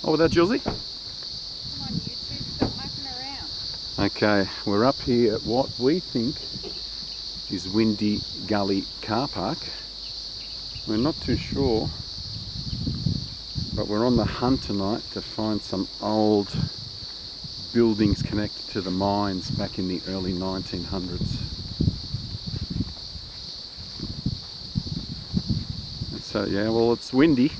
Oh, with that, Julesy? Come on, you two, stop mucking around. Okay, we're up here at what we think is Windy Gully Car Park. We're not too sure, but we're on the hunt tonight to find some old buildings connected to the mines back in the early 1900s. And so, yeah, well, it's windy,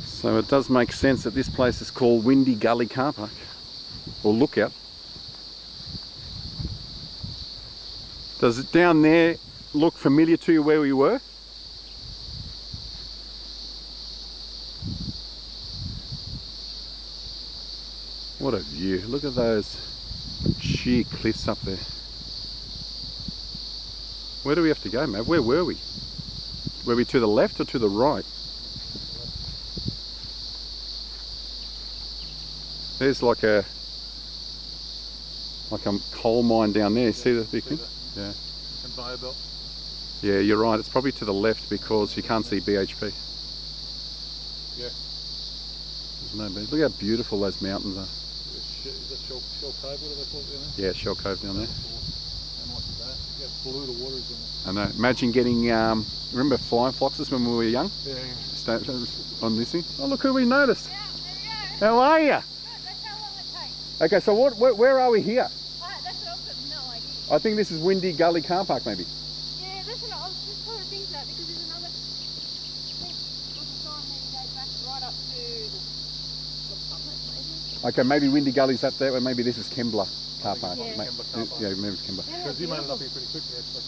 so it does make sense that this place is called Windy Gully Car Park, or Lookout. Does it down there look familiar to you where we were? What a view. Look at those sheer cliffs up there. Where do we have to go, Mav? Where were we? Were we to the left or to the right? There's like a coal mine down there. See the big thing? Yeah. Conveyor belt. Yeah, you're right. It's probably to the left because you can't see BHP. Yeah. There's no B. Look how beautiful those mountains are. Is that Shell Cove? What do they call it down there? Yeah, Shell Cove down there. How nice is that? Yeah, it's blue, the water is in it. I know. Imagine getting, remember flying foxes when we were young? Yeah. On this thing. Oh, look who we noticed. Yeah, there you go. How are you? Good, that's how long it takes. Okay, so where are we here? That's what I've got no idea. I think this is Windy Gully Car Park, maybe. Yeah, that's what I was just trying to think that because there's another, I think there's a sign there that goes back right up to the summit maybe. Okay, maybe Windy Gully's up there, or maybe this is Kembla Car Park. Yeah. Kembla Car Park. Yeah, maybe it's Kembla. Because you made it up here pretty quickly actually.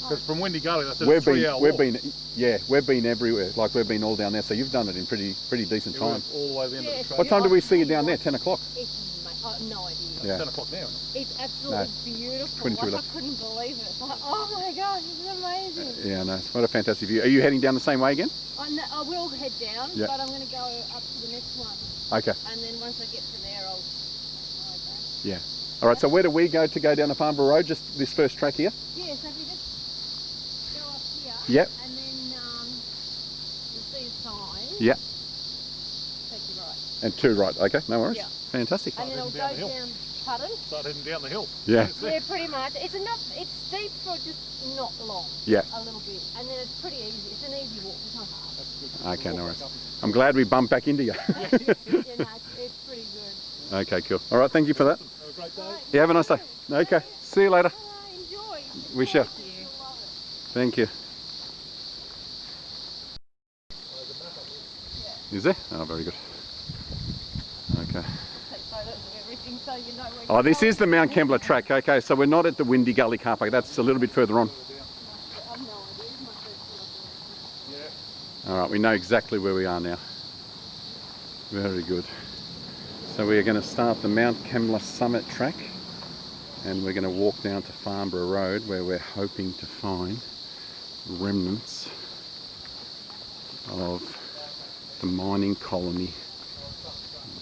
Because from Windy Gully, that's a 3-hour we've walk. been everywhere. Like we've been all down there. So you've done it in pretty decent time. All the way to the end of the track. What time do we see you down there? 10 o'clock. It's no idea. Yeah. 10 o'clock now, isn't it? It's absolutely beautiful. 22 Like, I left. couldn't believe it. It's like, oh my gosh, this is amazing. Yeah, no, what a fantastic view. Are you heading down the same way again? I will head down, Yeah. but I'm going to go up to the next one. Okay. And then once I get to there, I'll make my way back. Yeah. All right. So where do we go to go down the Farnborough Road? Just this first track here? Yeah. So if you just go up here. Yep. And then you'll see a sign. Yep. Take you right. And 2 right. Okay. No worries. Yeah. Fantastic. And then it'll go down. Pardon? Start heading down the hill. Yeah. Yeah, pretty much. It's enough. It's steep for just not long. Yeah. A little bit, and then it's pretty easy. It's an easy walk. It's not hard. That's good. Okay. No worries. I'm glad we bumped back into you. Yeah, no, it's pretty good. Okay. Cool. All right. Thank you for that. Have a great day. Right, Yeah. Have a nice day. Okay. See you later. enjoy. We shall. Thank you. Is there? Oh, very good. Okay. Take photos of everything so you know where Oh, this is the Mount Kembla track. Okay, so we're not at the Windy Gully Car Park. That's a little bit further on. I've no idea. It's my first year. Yeah. All right, we know exactly where we are now. Very good. So we are going to start the Mount Kembla Summit track, and we're going to walk down to Farnborough Road, where we're hoping to find remnants of the mining colony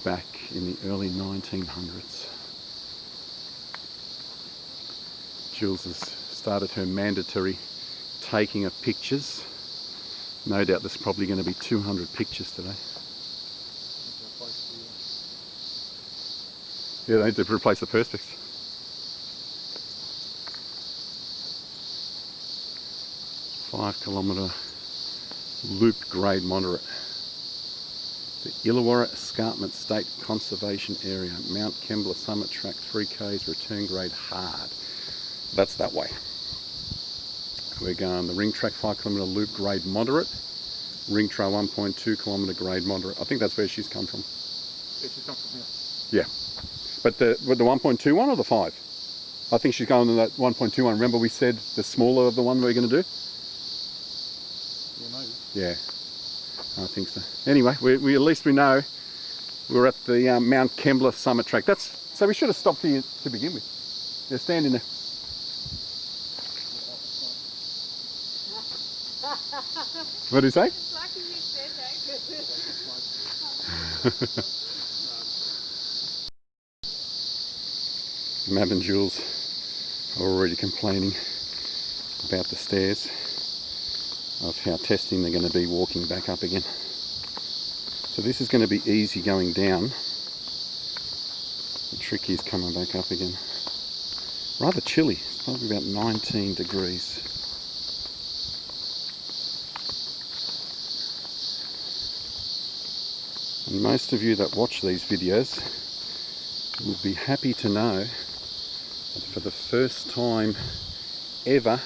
back in the early 1900s. Jules has started her mandatory taking of pictures. No doubt there's probably going to be 200 pictures today. Yeah, they need to replace the perspex. "5-kilometre loop grade moderate. The Illawarra Escarpment State Conservation Area, Mount Kembla Summit Track 3Ks, return grade hard." That's that way. We're going the ring track 5-kilometre loop grade moderate, ring trail 1.2-kilometre grade moderate. I think that's where she's come from. Yeah, she's come from here. Yeah, but the 1.2 one or the 5? I think she's going to that 1.2 one. Remember we said the smaller of the one we're going to do? Yeah, maybe. Yeah, I think so. Anyway, we at least we know we're at the Mount Kembla Summit Track. So we should have stopped here to begin with. Yeah, stand in there. What did he say? It's lucky you said that. Mav and Jules are already complaining about the stairs, of how testing they're going to be walking back up again. So this is going to be easy going down. The trick is coming back up again. Rather chilly, it's probably about 19 degrees. And most of you that watch these videos will be happy to know that for the first time ever,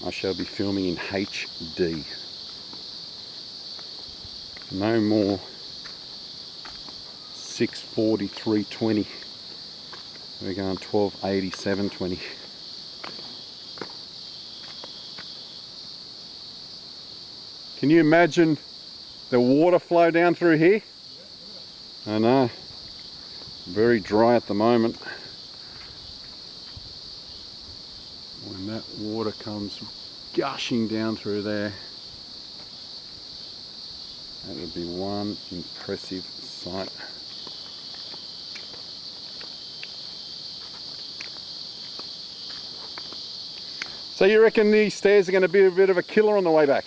I shall be filming in HD. No more 640, 320. We're going 1280, 720. Can you imagine the water flow down through here? I know. Very dry at the moment. When that water comes gushing down through there, that would be one impressive sight. So you reckon these stairs are going to be a bit of a killer on the way back?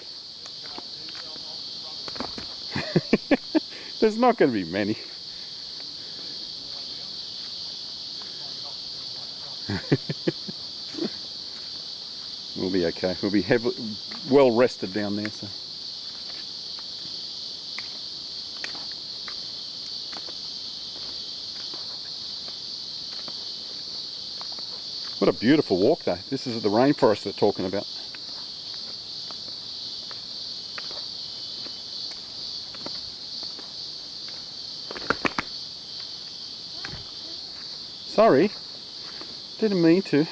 There's not going to be many. We'll be okay. We'll be well rested down there. So. What a beautiful walk though. This is the rainforest they're talking about. Sorry, didn't mean to.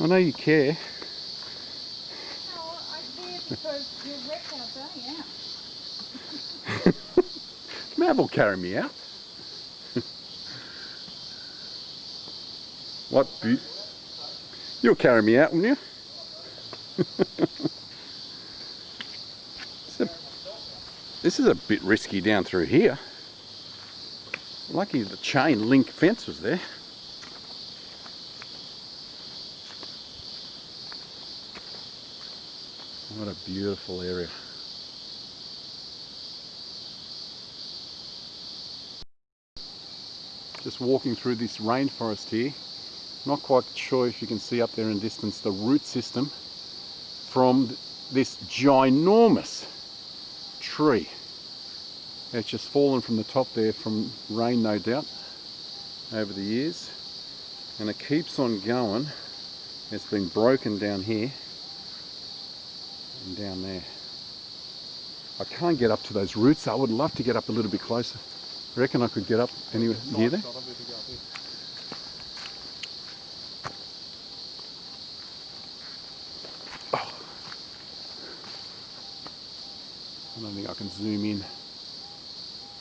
I know you care. No, I care because you wrecked our day out. Mav will carry me out. What? You'll carry me out, won't you? This is a bit risky down through here. Lucky the chain link fence was there. What a beautiful area. Just walking through this rainforest here. Not quite sure if you can see up there in distance the root system from this ginormous tree. It's just fallen from the top there from rain, no doubt, over the years. And it keeps on going. It's been broken down here and down there. I can't get up to those roots. I would love to get up a little bit closer. I reckon I could get up anywhere near there. Oh. I don't think I can zoom in.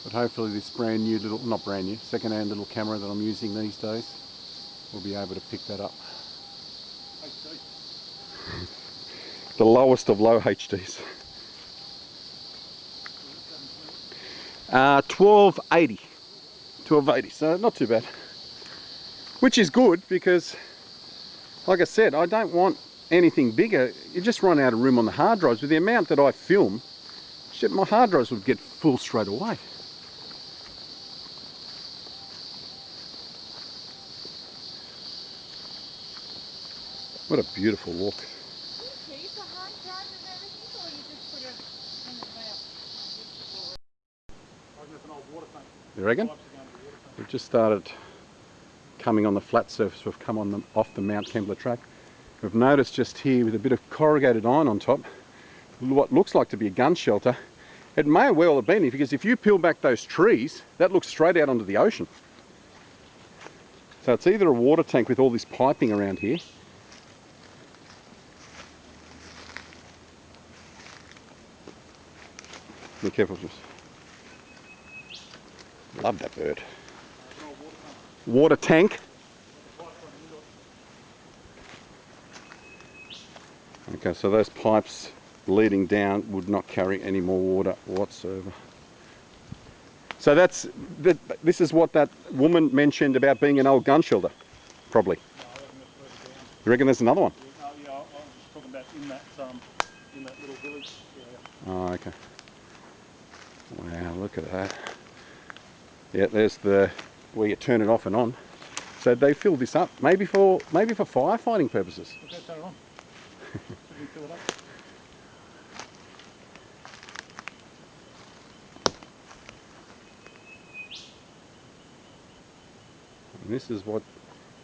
But hopefully this brand new little, not brand new, second-hand little camera that I'm using these days will be able to pick that up. The lowest of low HDs. 1280. 1280, so not too bad. Which is good because, like I said, I don't want anything bigger. You just run out of room on the hard drives. With the amount that I film, shit, my hard drives would get full straight away. What a beautiful walk. Do you keep the hard drive and everything, or you just put it in the cloud like this for it? You reckon? We've just started coming on the flat surface. We've come on off the Mount Kembla track. We've noticed just here with a bit of corrugated iron on top, what looks like to be a gun shelter. It may well have been, because if you peel back those trees, that looks straight out onto the ocean. So it's either a water tank with all this piping around here. Be careful, just. Love that bird. Water tank. Okay, so those pipes leading down would not carry any more water whatsoever. So this is what that woman mentioned about being an old gun shelter, probably. You reckon there's another one? Yeah, I was just talking about in that little village area. Oh, okay. Wow, look at that. Yeah, there's the where you turn it off and on. So they fill this up, maybe for firefighting purposes. Okay, turn it on. Let me fill it up. And this is what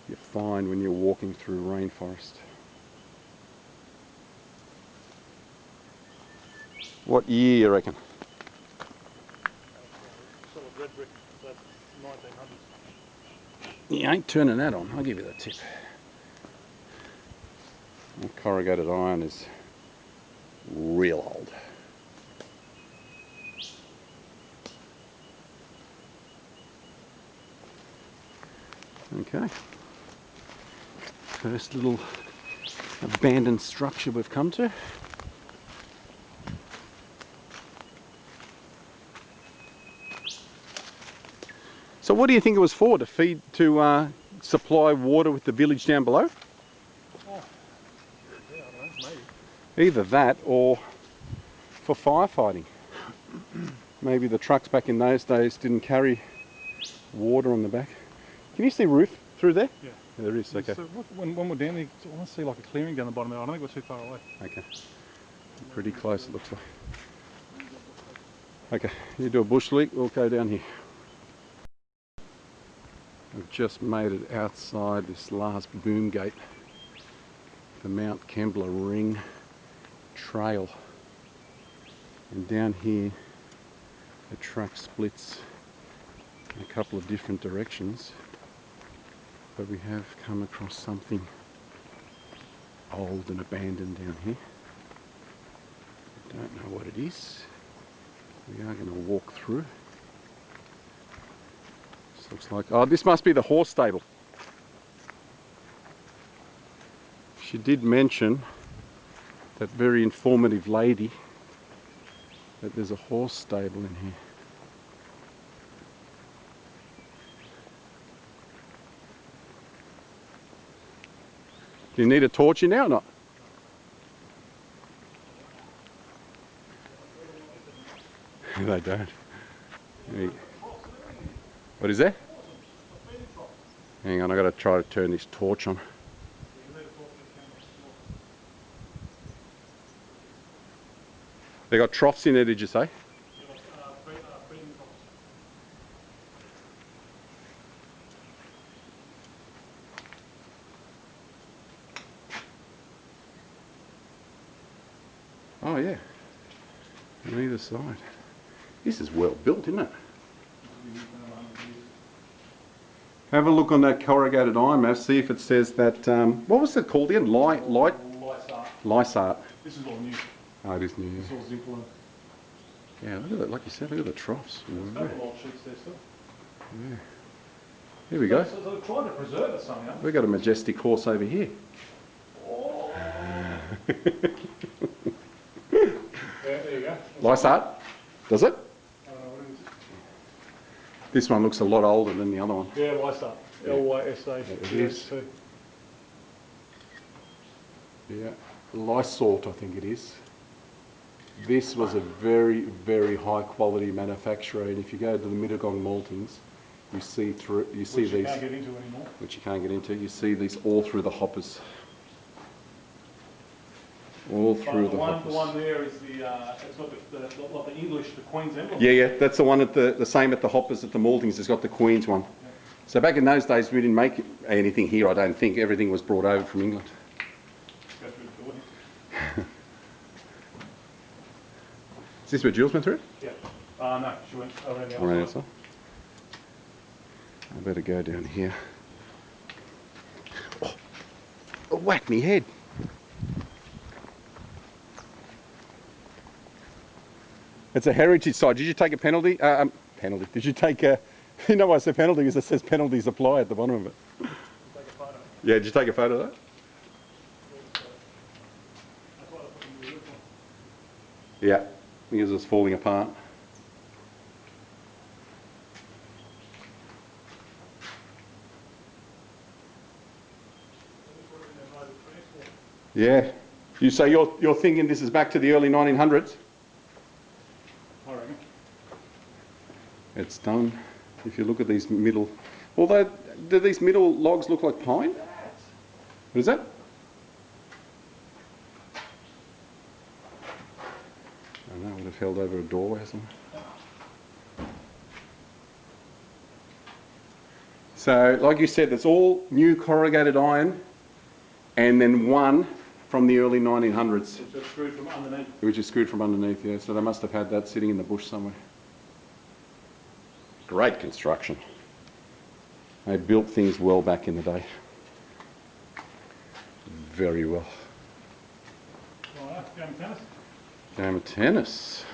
you find when you're walking through rainforest. What year you reckon? Solid red brick, so 1900s. You ain't turning that on, I'll give you the tip. That corrugated iron is real old. Okay. First little abandoned structure we've come to. So what do you think it was for? To supply water with the village down below? Oh, yeah, I don't know, maybe. Either that or for firefighting. Maybe the trucks back in those days didn't carry water on the back. Can you see roof through there? Yeah. There is, okay. So when we're down there, I want to see like a clearing down the bottom there. I don't think we're too far away. Okay. Pretty close it looks like. Okay, you do a bush leak, we'll go down here. I've just made it outside this last boom gate, the Mount Kembla Ring Trail. And down here, the track splits in a couple of different directions. But we have come across something old and abandoned down here. I don't know what it is. We are going to walk through. This looks like, oh, this must be the horse stable. She did mention, that very informative lady, that there's a horse stable in here. Do you need a torch in now or not? They don't. What is that? Hang on, I've got to try to turn this torch on. They got troughs in there, did you say? Oh yeah, on either side. This is well built, isn't it? Have a look on that corrugated iron map, see if it says that, what was it called again? Lysart. This is all new. Oh, it is new, yeah. It's all zinc line. Yeah, look at that, like you said, look at the troughs. There's a couple of old sheets there still. Yeah. Here we go. So they're trying to preserve it somehow. We've got a majestic horse over here. Oh. There you go. Lysart, does it? I don't know what it is. This one looks a lot older than the other one. Yeah, Lysart. L-Y-S-A. It is. Yeah, Lysalt, I think it is. This was a very, very high quality manufacturer, and if you go to the Wollongong maltings, you see through, you see which these, you can't get into anymore. which you can't get into. You see these all through the hoppers. All through the hoppers. The one there is the, it's got the English, the Queen's emblem. Yeah, yeah, that's the one at the same at the hoppers at the maltings. It's got the Queen's one. Yeah. So back in those days, we didn't make anything here. I don't think everything was brought over from England. Go through the door here. Is this where Jules went through? Yeah. No, she went around the Around other side. I better go down here. Oh, whack me head. It's a heritage site. Did you take a penalty? Penalty. Did you take a... You know why I say penalty? Because it says penalties apply at the bottom of it. Did you take a photo? Yeah, did you take a photo of that? That's why I put the new roof on. Yeah, because it's falling apart. Yeah. So you're thinking this is back to the early 1900s? I reckon. It's done. If you look at these middle, although do these middle logs look like pine? What is that? I don't know, it would have held over a doorway or something. So, like you said, it's all new corrugated iron, and then one from the early 1900s. Which is screwed from underneath. Which is screwed from underneath, yeah. So they must have had that sitting in the bush somewhere. Great construction. They built things well back in the day. Very well. Alright, game of tennis. Game of tennis.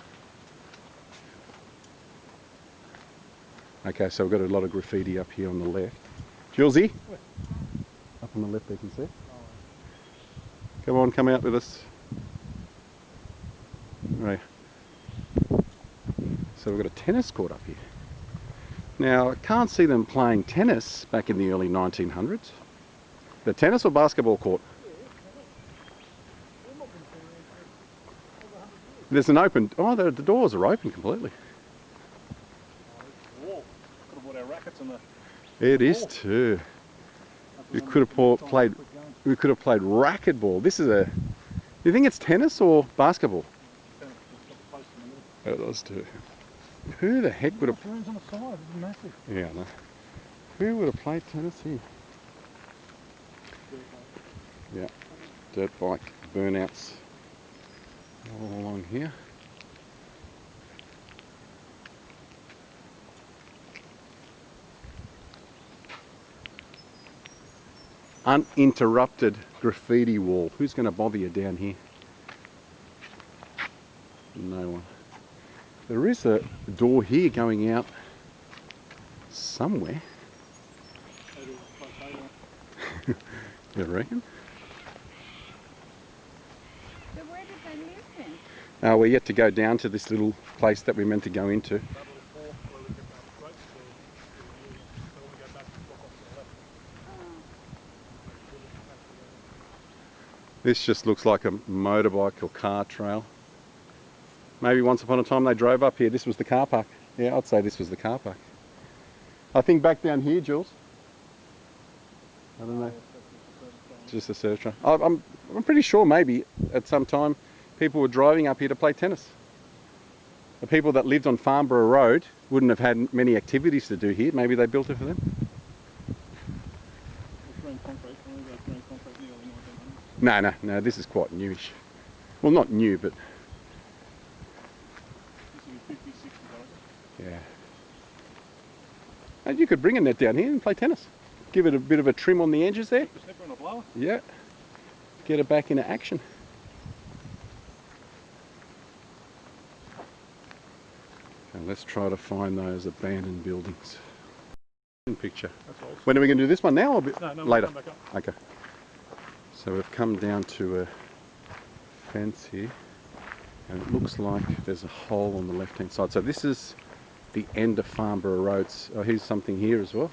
Okay, so we've got a lot of graffiti up here on the left. Julesy? Up on the left there, you can see. Come on, come out with us. Right. So we've got a tennis court up here. Now, I can't see them playing tennis back in the early 1900s. The tennis or basketball court? There's an open, oh, the doors are open completely. Could have bought our rackets in the It is too. We could have played racquetball. This is a, do you think it's tennis or basketball? It does too. Who the heck would have... Rooms on the side, it's massive. Yeah, I know. Who would have played tennis here? Yeah, dirt bike burnouts all along here. Uninterrupted graffiti wall. Who's going to bother you down here? No one. There is a door here going out somewhere. You reckon? So where did they live then? We're yet to go down to this little place that we're meant to go into. This just looks like a motorbike or car trail. Maybe once upon a time they drove up here. This was the car park. Yeah, I'd say this was the car park. I think back down here, Jules. I don't know. Just a surf trail. I'm pretty sure maybe at some time people were driving up here to play tennis. The people that lived on Farnborough Road wouldn't have had many activities to do here. Maybe they built it for them. No, this is quite newish. Well, not new, but... yeah. And you could bring a net down here and play tennis. Give it a bit of a trim on the edges there. Yeah. Get it back into action. And let's try to find those abandoned buildings. Picture. When are we going to do this one now or a bit later? Okay. So we've come down to a fence here, and it looks like there's a hole on the left hand side. So this is the end of Farnborough Road. Oh, here's something here as well.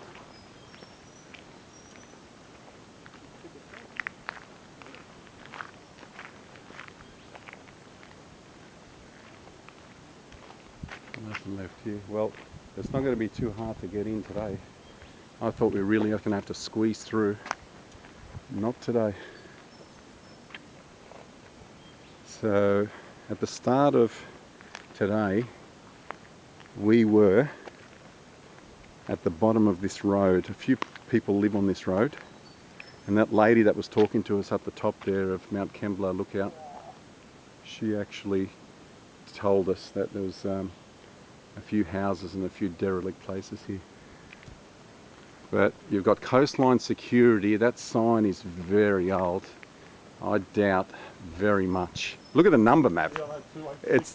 Nothing left here. Well, it's not going to be too hard to get in today. I thought we really are going to have to squeeze through. Not today. So at the start of today, we were at the bottom of this road. A few people live on this road, and that lady that was talking to us up the top there of Mount Kembla lookout, she actually told us that there was a few houses and a few derelict places here. But you've got coastline security. That sign is very old. I doubt very much. Look at the number map. It's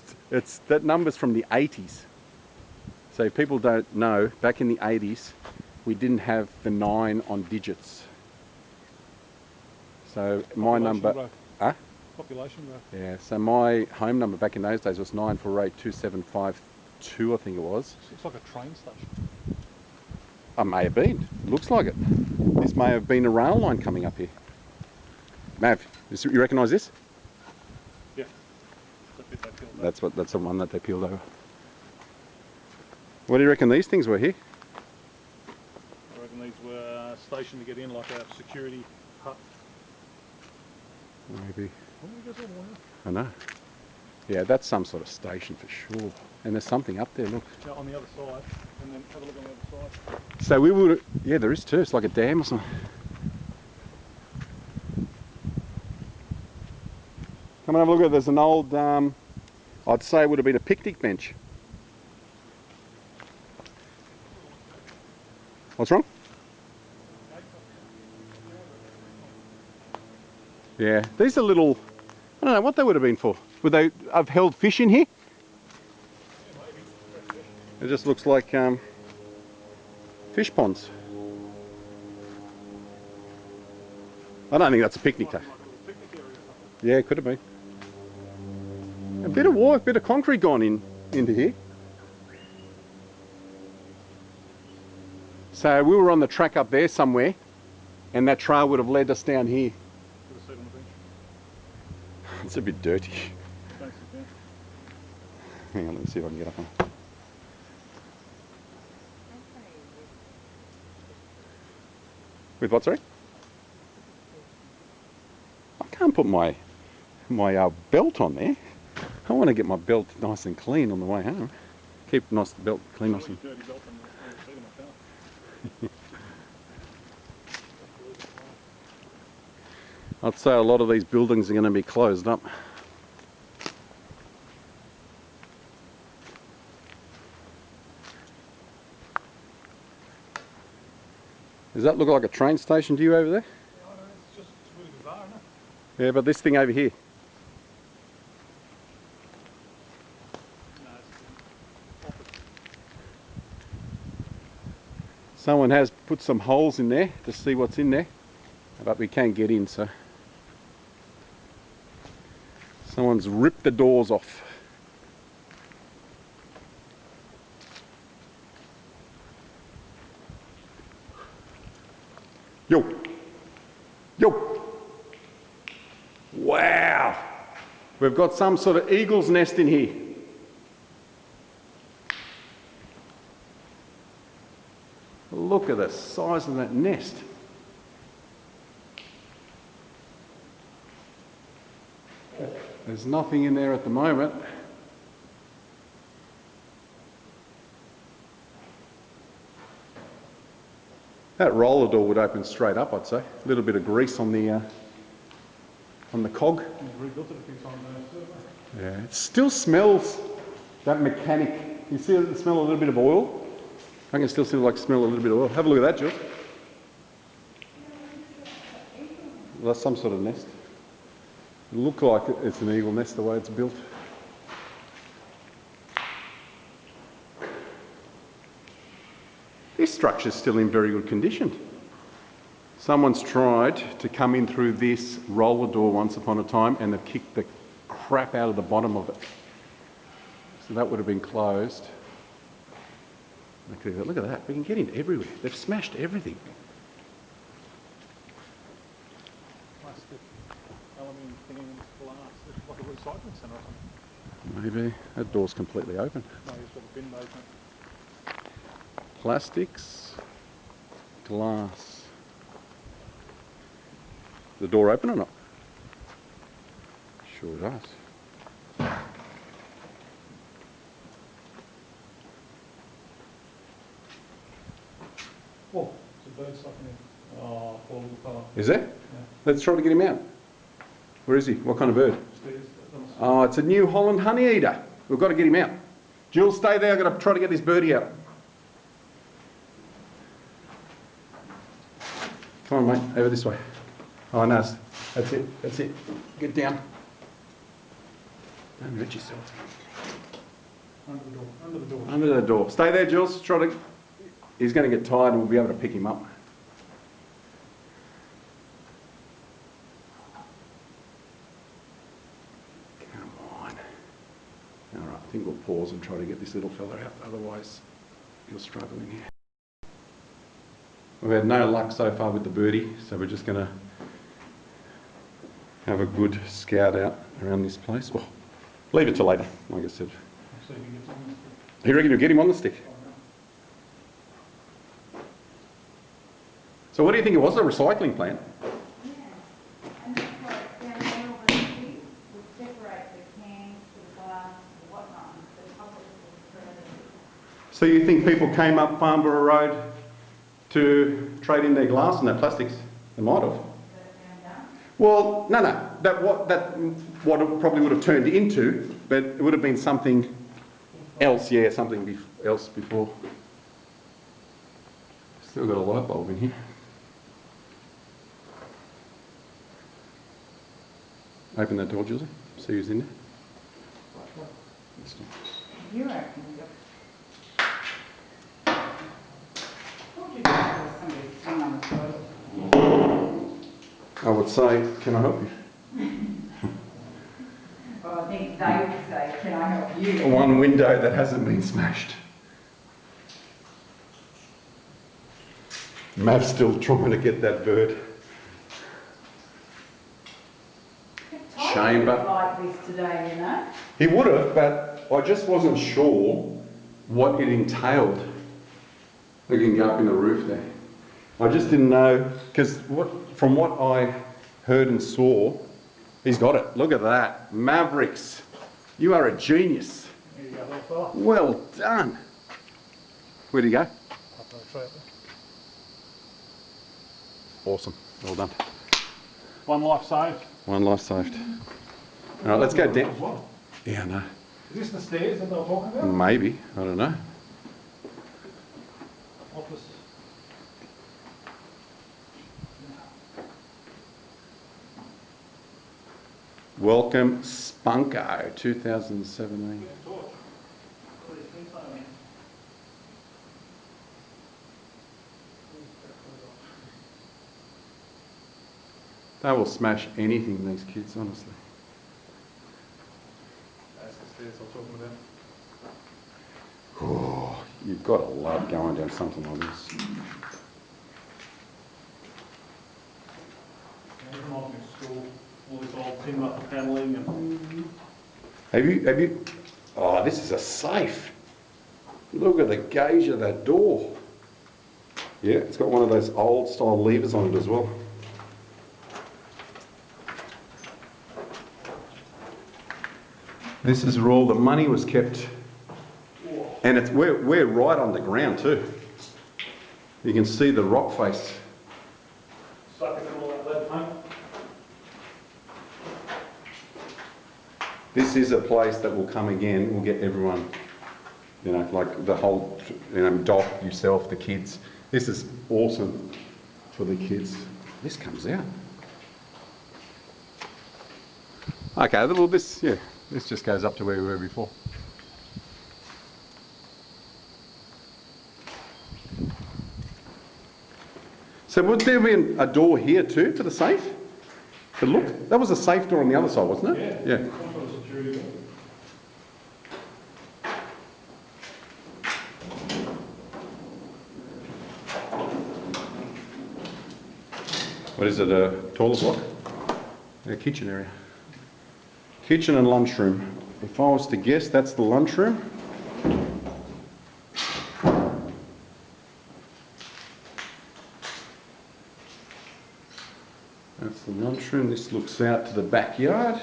that number's from the 80s. So if people don't know, back in the 80s, we didn't have the 9 on digits. So my number, Population growth. yeah. So my home number back in those days was 9482752, I think it was. Looks like a train station. I may have been. It looks like it. This may have been a rail line coming up here. Mav, you recognise this? Yeah. The bit they peeled That's the one that they peeled over. What do you reckon these things were here? I reckon these were stationed to get in like a security hut. Maybe. Oh, it goes all the way up. I know. Yeah, that's some sort of station for sure. And there's something up there, look. Yeah, on the other side, and then have a look on the other side. So we would, yeah, there is too. It's like a dam or something. Come and have a look at it. There's an old, I'd say it would have been a picnic bench. What's wrong? Yeah, these are little, I don't know what they would have been for. Would they have held fish in here? Yeah, maybe. It just looks like fish ponds. I don't think that's a picnic Might day. be like a little picnic area or something. Yeah, it could have been. A bit of work, bit of concrete gone into here. So we were on the track up there somewhere, and that trail would have led us down here. Put a seat on the bench. It's a bit dirty. Don't sit down. Hang on, let me see if I can get up on. With what, sorry? I can't put my belt on there. I want to get my belt nice and clean on the way home. Keep nice belt clean, nice and. Dirty belt on the seat of my car. I'd say a lot of these buildings are going to be closed up. Does that look like a train station to you over there? Yeah, I know, it's really bizarre, isn't it? Yeah, but this thing over here. No, it's office. Someone has put some holes in there to see what's in there, but we can't get in, so. Someone's ripped the doors off. Yo! Yo! Wow! We've got some sort of eagle's nest in here. Look at the size of that nest. There's nothing in there at the moment. That roller door would open straight up, I'd say. A little bit of grease on the cog. We've rebuilt it a few times now, too, haven't Yeah, it still smells, that mechanic. You see the smell a little bit of oil? I can still smell a little bit of oil. Have a look at that, Jill. Well, that's some sort of nest. It looks like it's an eagle nest the way it's built. This structure's still in very good condition. Someone's tried to come in through this roller door once upon a time and they've kicked the crap out of the bottom of it. So that would have been closed. Look at that, we can get in everywhere. They've smashed everything. Plastic, aluminium cans, glass. It's like a recycling centre or something. Maybe. That door's completely open. No, you've got a bin basement. Plastics, glass. The door open or not? Sure does. Oh, it's a bird stuck in there. Oh, poor little fella. Is there? Yeah. Let's try to get him out. Where is he? What kind of bird? Stairs. Oh, it's a New Holland honey eater. We've got to get him out. Jill, stay there. I've got to try to get this birdie out. Come on, mate. Over this way. Oh, nice. That's it. That's it. Get down. Don't hurt yourself. Under the door. Under the door. Under the door. Stay there, Jules. Try to. He's going to get tired and we'll be able to pick him up. Come on. All right, I think we'll pause and try to get this little fella out. Otherwise, he'll struggle in here. We've had no luck so far with the birdie, so we're just going to have a good scout out around this place. Well, leave it till later, like I said. See if he gets on the stick. You reckon you'll get him on the stick? Oh, no. So what do you think it was, a recycling plant? Yeah. And that's why it's down there, all those things would separate the cans, the glass, the whatnot, and the public would throw it in. So you think people came up Farnborough Road to trade in their glass and their plastics? They might have. Well, no. That what it probably would have turned into, but it would have been something else. Yeah, something else before. Still got a light bulb in here. Open that door, Julie. See who's in there. You opened it. What did you do with somebody sitting on the toilet? I would say, can I help you? Well, I think they would say, can I help you? One window that hasn't been smashed. Mav's still trying to get that bird. Chamber. Like this today, you know. He would have, but I just wasn't sure what it entailed. We can go up in the roof there. I just didn't know, because from what I heard and saw, he's got it. Look at that. Mavericks. You are a genius. There you go, little fella. Well done. Where'd he go? Up on the tree up there. Awesome. Well done. One life saved. One life saved. All right, let's go down. As well. Yeah, I know. Is this the stairs that they were talking about? Maybe. I don't know. Office. Welcome Spunko 2017. Yeah, torch. What are these things like? They will smash anything, these kids, honestly. That's the stairs I'm talking about. Oh, you've got to love going down something like this. Yeah, it reminds me of school. All this old timber panelling and Have you, oh, this is a safe. Look at the gauge of that door. Yeah, it's got one of those old style levers on it as well. This is where all the money was kept. And we're right on the ground too. You can see the rock face. sucking in all that lead paint. This is a place that will come again. We'll get everyone, you know, like the whole, you know, Doc, yourself, the kids. This is awesome for the kids. This comes out. Okay, well this just goes up to where we were before. So would there be a door here too for the safe? To look? That was a safe door on the other side, wasn't it? Yeah. Yeah. Some sort of security door. What is it, a toilet block? A kitchen area. Kitchen and lunchroom. If I was to guess, that's the lunchroom. That's the lunchroom. This looks out to the backyard.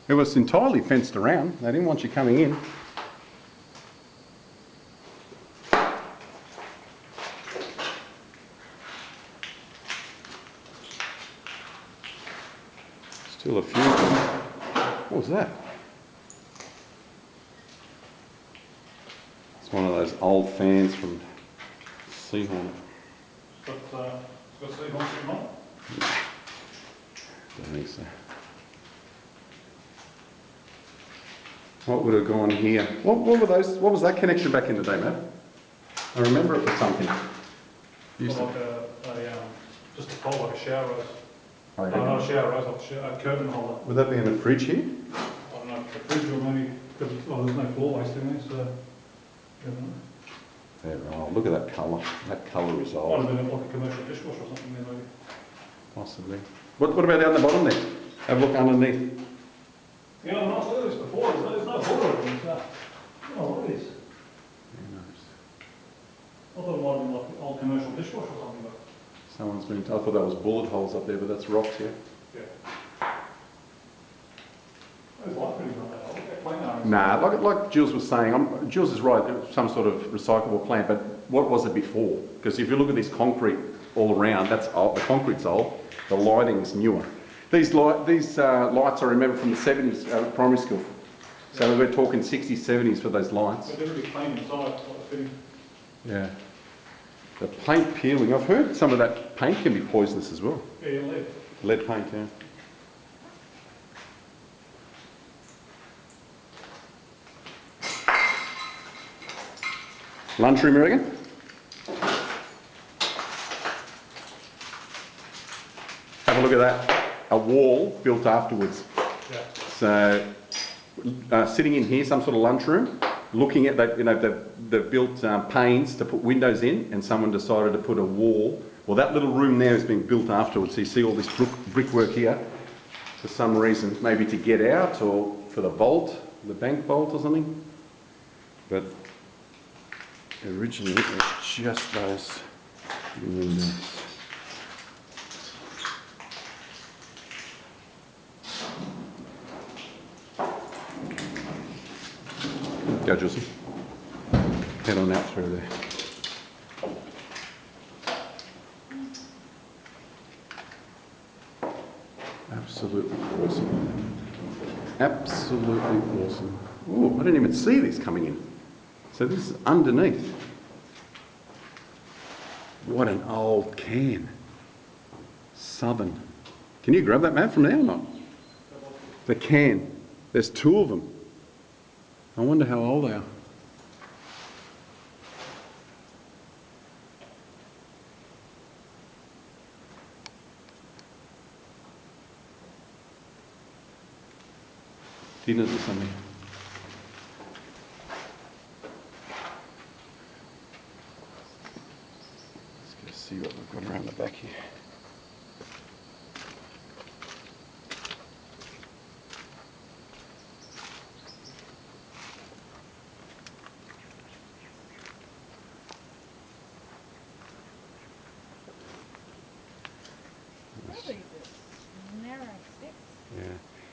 It was entirely fenced around. They didn't want you coming in. Still a few. What was that? It's one of those old fans from Seahorn. It's got seahorn sitting on it. Don't think so. What would have gone here? What were those? What was that connection back in the day, Matt? I remember it was something. Used to- Like just a pole, like a shower rose. Oh, No, yeah. not a shower rose, like a curtain holder. Would that be in the fridge here? I don't know, the fridge or maybe, because there's no floor waste in there, so. I don't know. There, oh, look at that colour. That colour is Might old. have been like a commercial dishwasher or something there maybe. Possibly. What about down the bottom there? Have a look underneath. Yeah, I've not looked at this before, there's no border on this. I don't know what it is. Yeah, thought it might have been like an old commercial dishwasher or something, but Someone's been. I thought that was bullet holes up there, but that's rocks, yeah. yeah. Those light fittings aren't that old. They're clean now. Nah, like Jules was saying, Jules is right, it was some sort of recyclable plant, but what was it before? Because if you look at this concrete all around, that's old, the concrete's old, the lighting's newer. These lights I remember from the 70s at primary school. So we're talking 60s, 70s for those lights. But they're really clean inside, like the fitting. Yeah. The paint peeling, I've heard some of that paint can be poisonous as well. Yeah, lead. Lead paint, yeah. Lunchroom, you reckon? Have a look at that. A wall built afterwards. Yeah. So, sitting in here, some sort of lunchroom, looking at that, you know, they've built panes to put windows in, and someone decided to put a wall. Well, that little room there has been built afterwards. So you see all this brickwork here for some reason, maybe to get out or for the vault, the bank vault or something. But originally it was just those windows. Go, Joseph. Head on out through there. Absolutely awesome. Absolutely awesome. Oh, I didn't even see this coming in. So this is underneath. What an old can. Southern. Can you grab that, man, from there or not? The can. There's two of them. I wonder how old they are. Dinners or something. Let's go see what we've got around the back here. Probably the narrow steps. Yeah,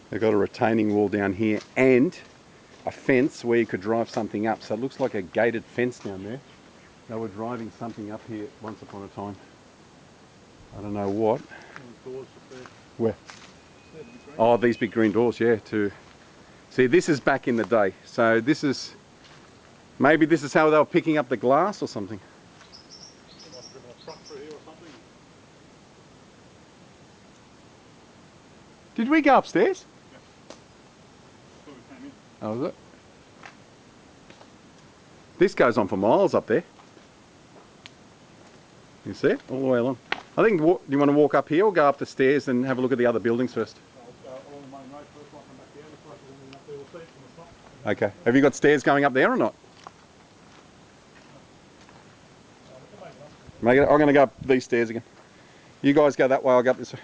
they've got a retaining wall down here and a fence where you could drive something up. So it looks like a gated fence down there. They were driving something up here once upon a time. I don't know what. Doors just there. Where? There, the green. Oh, these big green doors, yeah. To see, this is back in the day. So this is, maybe this is how they were picking up the glass or something. They might have driven a truck through here or something. Did we go upstairs? Yeah. Before we came in. Oh, was it? This goes on for miles up there. You see it? All the way along. I think, do you want to walk up here or go up the stairs and have a look at the other buildings first? I'll go along the main road first, might come back here. Looks like there's anything up there, we'll see. And it's not. Okay. Have you got stairs going up there or not? Make it, I'm going to go up these stairs again. You guys go that way, I'll go up this way.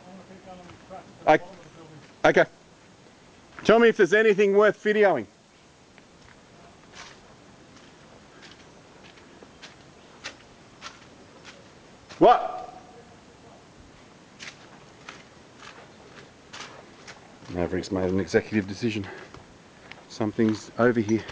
I'm going to keep going on this track to the bottom of the building. Okay. Tell me if there's anything worth videoing. What? Maverick's made an executive decision. Something's over here.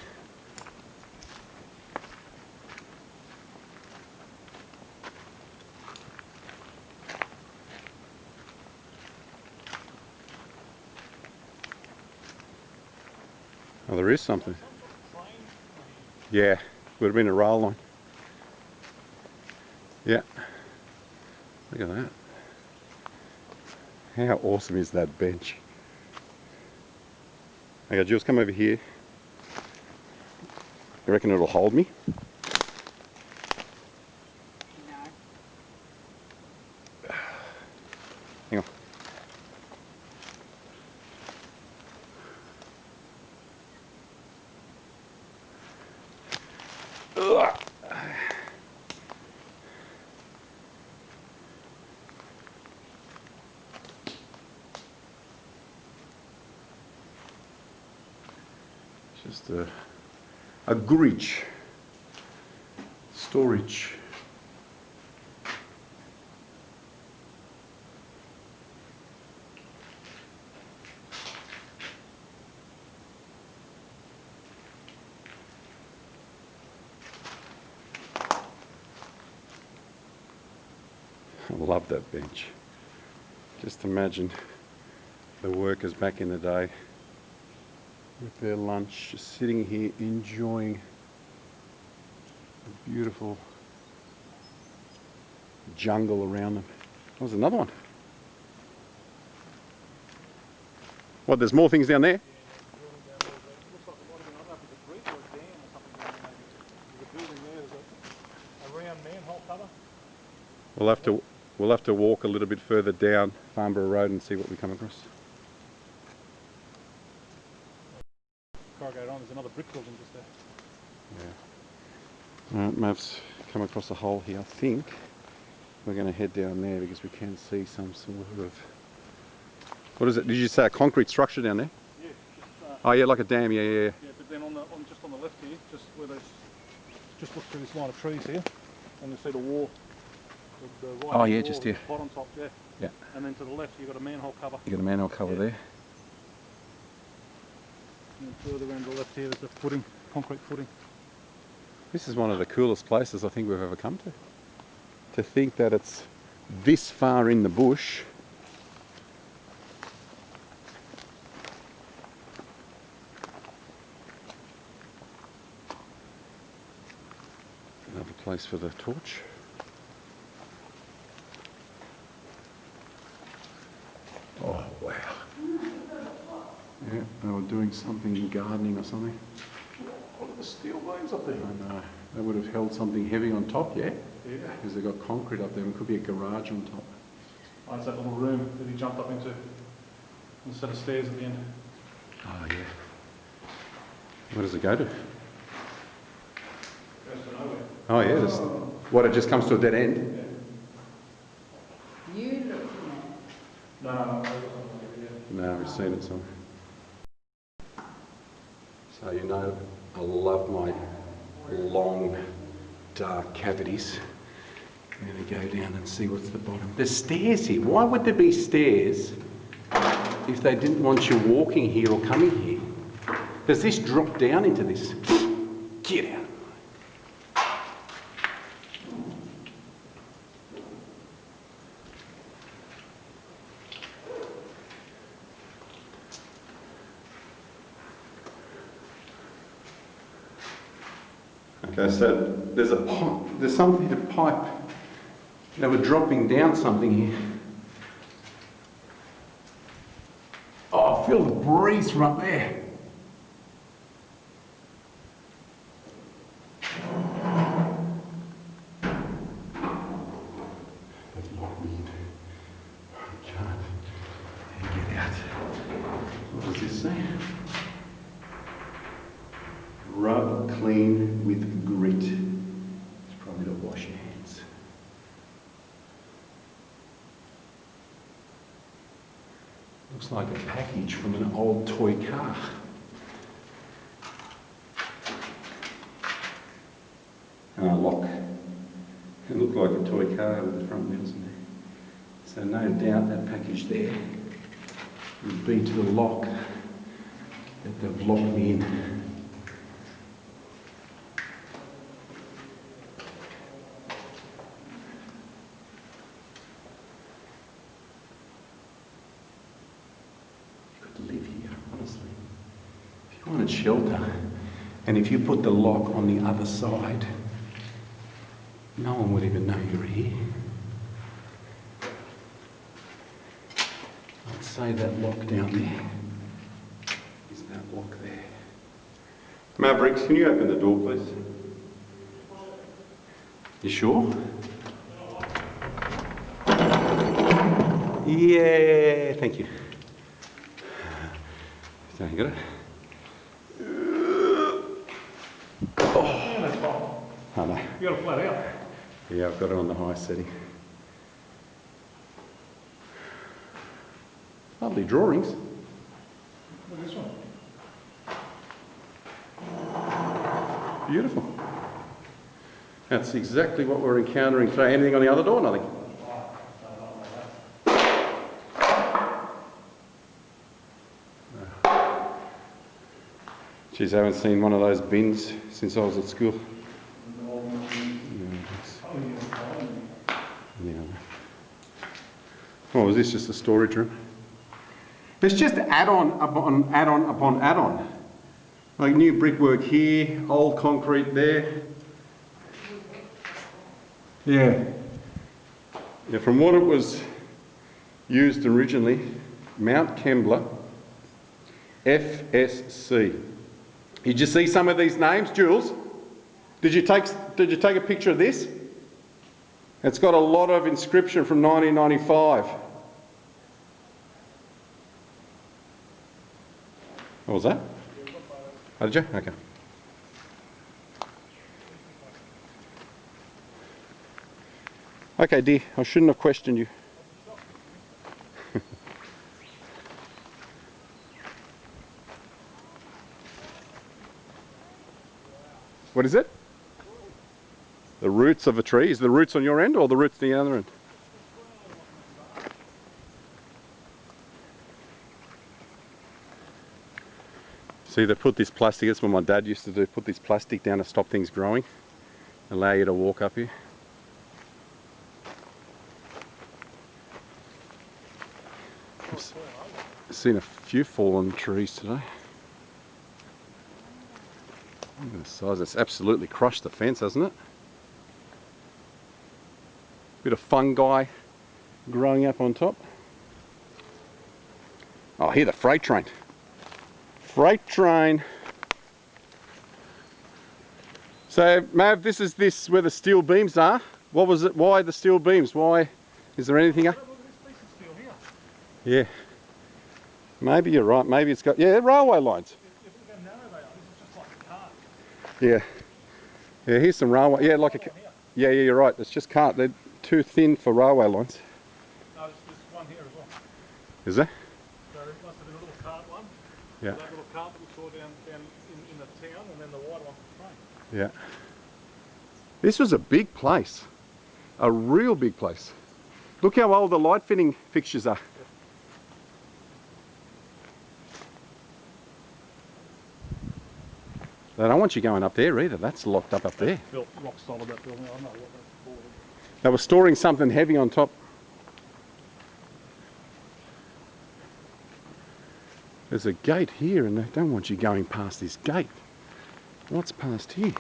Oh, there is something. Yeah, would have been a rail line. Yeah. Look at that. How awesome is that bench? Okay, Jules, come over here. You reckon it'll hold me? No. Hang on. Ugh. Just a bridge. storage. I love that bench. Just imagine the workers back in the day with their lunch, just sitting here enjoying the beautiful jungle around them. There's another one. What, there's more things down there? Looks like a lot of them. I don't know if it's a bridge or a dam or something down there maybe. There's a building there, there's a round manhole cover. We'll have to walk a little bit further down Farnborough Road and see what we come across. Corrugated on, there's another brick building just there. Yeah. Mav's come across a hole here. I think we're going to head down there because we can see some sort of... What is it? Did you say a concrete structure down there? Yeah. Oh yeah, like a dam. Yeah. Yeah, but then just on the left here, just where there's, just look through this line of trees here, and you'll see the wall. The right Oh yeah, wall just with here. the pot on top, yeah. Yeah. And then to the left you've got a manhole cover. You got a manhole cover there. And then further around the left here there's a footing, concrete footing. This is one of the coolest places I think we've ever come to. To think that it's this far in the bush. Another place for the torch. Oh wow. Yeah, they were doing something, gardening or something. Look at the steel beams up there. I know. They would have held something heavy on top, yeah? Yeah. Because they've got concrete up there. It could be a garage on top. Oh, it's that little room that he jumped up into. And a set of stairs at the end. Oh yeah. Where does it go to? Goes to nowhere. Oh yeah, there's, what, it just comes to a dead end? Yeah. You looked in it. No. No, we've seen it somewhere. So you know, I love my long, dark cavities. I'm going to go down and see what's the bottom. There's stairs here. Why would there be stairs if they didn't want you walking here or coming here? Does this drop down into this? Get out. Okay, so there's a pipe, there's something to pipe. They were dropping down something here. Oh, I feel the breeze right there. They've locked me in. I can't get out. What does this say? Rub clean with grit. It's probably to wash your hands. Looks like a package from an old toy car. And a lock. It looked like a toy car with the front wheels in there. So no doubt that package there would be to the lock that they've locked me in. Live here, honestly. If you wanted shelter, and if you put the lock on the other side, no one would even know you're here. I'd say that lock down there is that lock there. Mavericks, can you open the door, please? You sure? Yeah, thank you. So you got it? Yeah, that's fine. Oh no. You got it flat out. Yeah, I've got it on the high setting. Lovely drawings. Look at this one. Beautiful. That's exactly what we're encountering today. Anything on the other door? Nothing. Geez, I haven't seen one of those bins since I was at school. Oh, is this just a storage room? It's just add-on upon add-on upon add-on. Like new brickwork here, old concrete there. Yeah. Yeah, from what it was used originally, Mount Kembla, FSC. Did you see some of these names, Jules? Did you take a picture of this? It's got a lot of inscription from 1995. What was that? Oh, did you? Okay. Okay, dear, I shouldn't have questioned you. What is it? The roots of a tree. Is the roots on your end or the roots on the other end? See, they put this plastic, that's what my dad used to do, put this plastic down to stop things growing, allow you to walk up here. I've seen a few fallen trees today. Look at the size, it's absolutely crushed the fence, hasn't it? Bit of fungi growing up on top. Oh, I hear the freight train. Freight train. So, Mav, this is where the steel beams are. What was it? Why the steel beams? Why? Is there anything up? Look at this piece of steel here. Yeah. Maybe you're right. Maybe it's got, yeah, railway lines. Look how narrow they are. This is just like a cart. Yeah. Yeah, here's some railway. Yeah, like a. Yeah, you're right. It's just cart. They're too thin for railway lines. No, there's one here as well. Is there? So it must have been a little cart one. Yeah. That little cart that we saw down in the town, and then the wide one for the train. Yeah. This was a big place. A real big place. Look how old the light fitting fixtures are. They don't want you going up there either. That's locked up there. Built rock solid, that building. I don't know what that's for. They were storing something heavy on top. There's a gate here and they don't want you going past this gate. What's past here?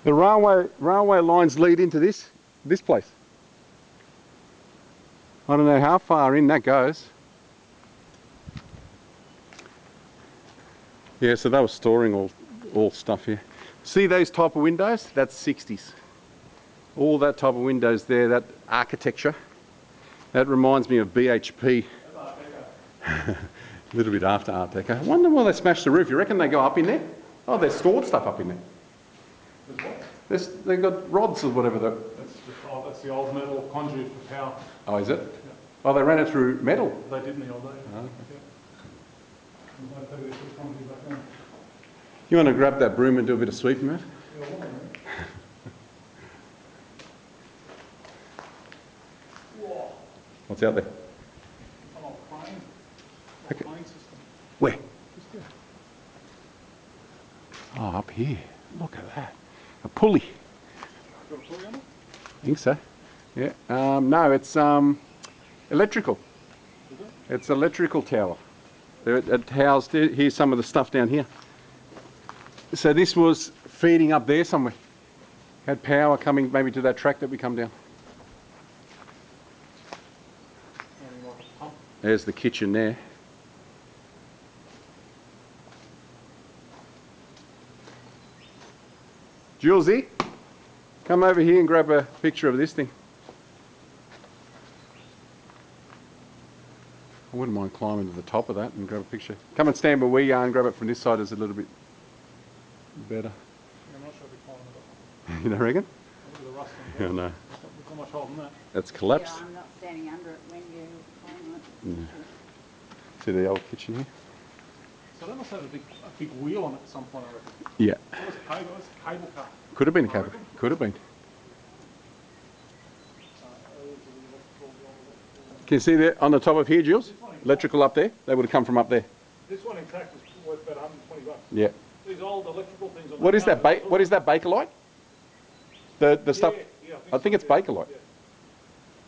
The railway lines lead into this place. I don't know how far in that goes. Yeah, so they were storing all stuff here. See those type of windows? That's 60s. All that type of windows there, that architecture, that reminds me of BHP. A little bit after Art Deco. I wonder why they smashed the roof. You reckon they go up in there? Oh, they've stored stuff up in there. They've got rods or whatever. That's the old metal conduit for power. Oh, is it? Yeah. Oh, they ran it through metal. They did in the old days. Oh, okay. Yeah. You want to grab that broom and do a bit of sweeping, Matt? What's out there? An old crane. Okay. Crane system. Where? Just there. Oh, up here. Look at that. A pulley. Got a pulley on it? I think so. Yeah. No, it's electrical. Is it? It's electrical tower. It housed, here's some of the stuff down here. So this was feeding up there somewhere. Had power coming maybe to that track that we come down. Like a pump. There's the kitchen there. Julesy, come over here and grab a picture of this thing. I wouldn't mind climbing to the top of that and grab a picture. Come and stand where we are and grab it from this side, is a little bit better. I'm not sure if we climbed it. You don't reckon? Look at the rust on Yeah, it. no. Look how much holding that. That's collapsed. Yeah, I'm not standing under it when you climb it. See the old kitchen here? So that must have a big wheel on it at some point, I reckon. Yeah. That was a cable car. Could have been a cable. Could have been. Can you see that on the top of here, Jules? Electrical up there. They would have come from up there. This one intact is worth about 120 bucks. Yeah. These old electrical things. What is that? What is that? Bakelite? The stuff. Yeah, I think it's Bakelite. Yeah.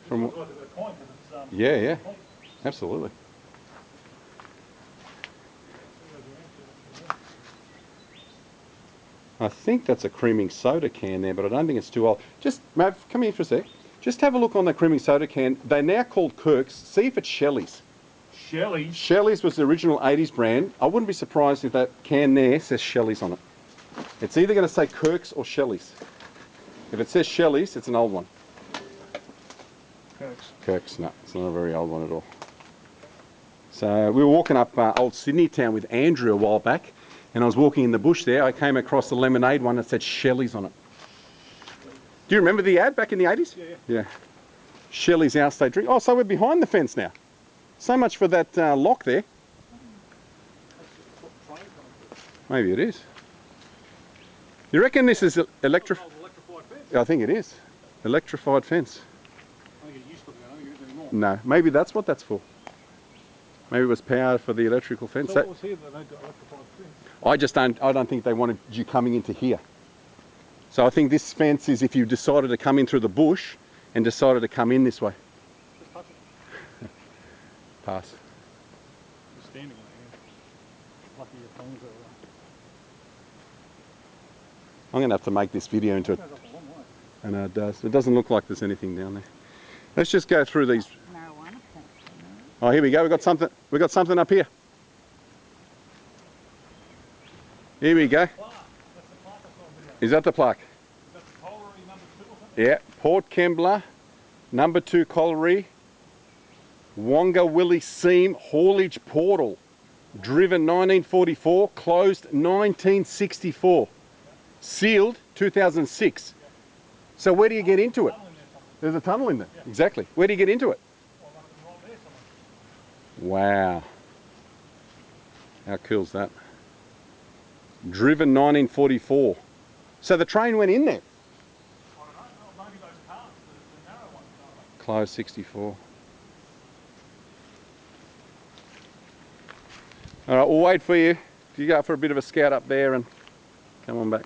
From. It's worth a bit of coin because it's Yeah, yeah. Absolutely. I think that's a creaming soda can there, but I don't think it's too old. Just, Mav, come here for a sec. Just have a look on the creaming soda can. They're now called Kirk's. See if it's Shelley's. Shelley's? Shelley's was the original 80s brand. I wouldn't be surprised if that can there says Shelley's on it. It's either going to say Kirk's or Shelley's. If it says Shelley's, it's an old one. Kirk's. Kirk's, no, it's not a very old one at all. So we were walking up Old Sydney Town with Andrew a while back, and I was walking in the bush there. I came across the lemonade one that said Shelley's on it. Do you remember the ad back in the 80s? Yeah, yeah. Yeah. Shelley's Our State Drink. Oh, so we're behind the fence now. So much for that lock there. Maybe it is. You reckon this is Electrified fence? I think it is. Electrified fence. I think it used to be. I don't think it is anymore. No, maybe that's what that's for. Maybe it was power for the electrical fence. So what was here that they got electrified fence? I don't think they wanted you coming into here. So I think this fence is if you decided to come in through the bush and decided to come in this way. Just touch it. Pass. Just standing on it, yeah. Lucky your phone's over there. I'm going to have to make this video into it. It goes up a long way. I know it does. It doesn't look like there's anything down there. Let's just go through these. Marijuana. Oh, here we go. We've got something. We've got something up here. Here we go. Plaque. That's the plaque I saw on video. Is that the plaque? That's Colliery No.2 or something? Yeah. Port Kembla, No.2 Colliery, Wonga Willie Seam Haulage Portal. Driven 1944, closed 1964. Sealed 2006. So where do you get into it? There's a tunnel in there. Yeah. Exactly. Where do you get into it? Well, right there somewhere. Wow. How cool's that? Driven 1944. So the train went in there. I don't know. Oh, maybe those cars, the narrow ones. Closed 64. All right, we'll wait for you. You go for a bit of a scout up there and come on back.